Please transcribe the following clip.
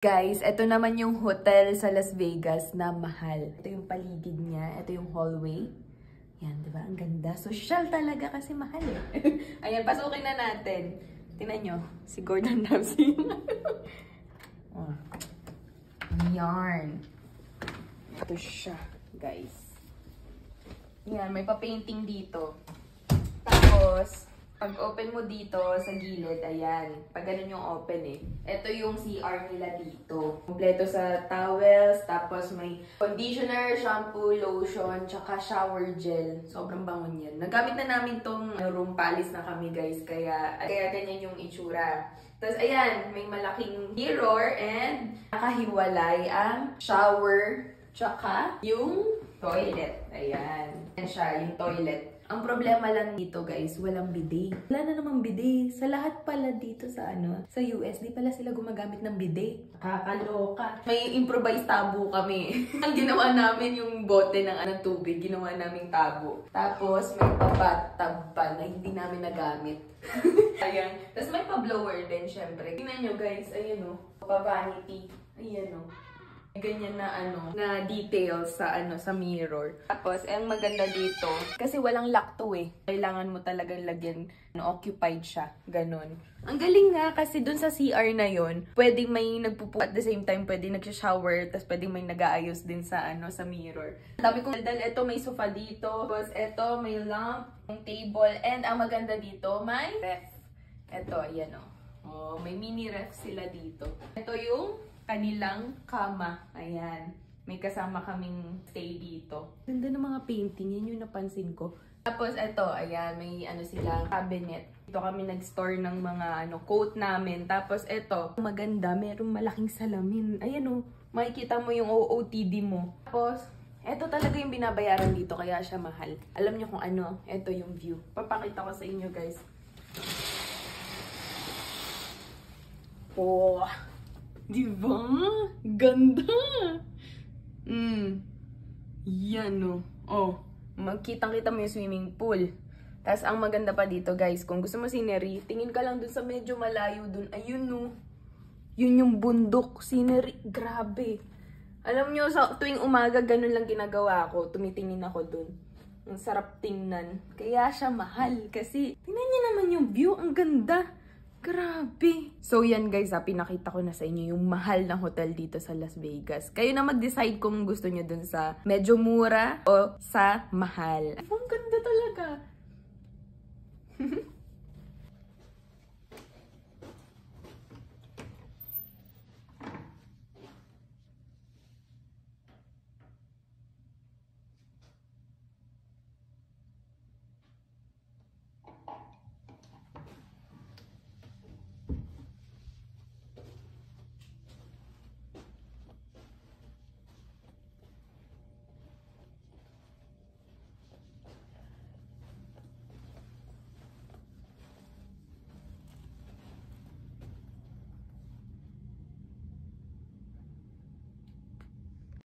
Guys, ito naman yung hotel sa Las Vegas na mahal. Ito yung paligid niya. Ito yung hallway. Yan, di ba? Ang ganda. Social talaga kasi mahal eh. Ayan, pasukin na natin. Tingnan nyo, si Gordon Ramsay. Oh. Yarn. Ito siya, guys. Yan, may pa-painting dito. Tapos, pag open mo dito sa gilid, ayan. Pag ganun yung open eh. Ito yung CR nila dito. Kompleto sa towels, tapos may conditioner, shampoo, lotion, tsaka shower gel. Sobrang bango niyan. Nagamit na namin tong room, paalis na kami guys. Kaya ganyan yung itsura. Tapos ayan, may malaking mirror and nakahiwalay ang shower, tsaka yung toilet. Ayan. Ayan siya, yung toilet. Ang problema lang dito guys, walang bidet. Wala na namang bidet. Sa lahat pala dito sa sa US, di pala sila gumagamit ng bidet. Kakaloka. May improvised tabo kami. Ang ginawa namin yung bote ng tubig, ginawa naming tabo. Tapos may pa-bathtub pa na hindi namin nagamit. Ayan. Tapos may pa-blower din syempre. Tingnan nyo guys, ayan o. Pa-vanity. Ayan o. Ganyan na na details sa mirror. Tapos, ang maganda dito, kasi walang lock to eh. Kailangan mo talagang lagyan, occupied siya. Ganon. Ang galing nga, kasi dun sa CR na yon, pwedeng may nagpupo at the same time, pwedeng nagsha-shower, tapos pwedeng may nag-aayos din sa, sa mirror. Sabi ko, dahil ito may sofa dito, tapos ito may lamp, yung table, and ang maganda dito, may ref. Ito, ayan o. Oh, may mini ref sila dito. Ito yung kanilang kama. Ayan. May kasama kaming stay dito. Ganda ng mga painting. Yan yung napansin ko. Tapos, ito. Ayan. May silang cabinet. Dito kami nag-store ng mga coat namin. Tapos, ito. Maganda. Merong malaking salamin. Ayan o. Makikita mo yung OOTD mo. Tapos, ito talaga yung binabayaran dito. Kaya siya mahal. Alam niyo kung ano. Ito yung view. Papakita ko sa inyo, guys. Oh! Diba? Ganda! Yan o. Oh. Magkitang-kita mo yung swimming pool. Tapos, ang maganda pa dito, guys, kung gusto mo scenery, tingin ka lang dun sa medyo malayo dun. Ayun o. Yun yung bundok. Scenery. Grabe. Alam nyo, sa tuwing umaga, ganun lang ginagawa ko. Tumitingin ako dun. Ang sarap tingnan. Kaya siya mahal. Kasi, tingnan niyo naman yung view. Ang ganda. Grabe! So yan guys, pinakita ko na sa inyo yung mahal ng hotel dito sa Las Vegas. Kayo na mag-decide kung gusto nyo dun sa medyo mura o sa mahal. Ang ganda talaga!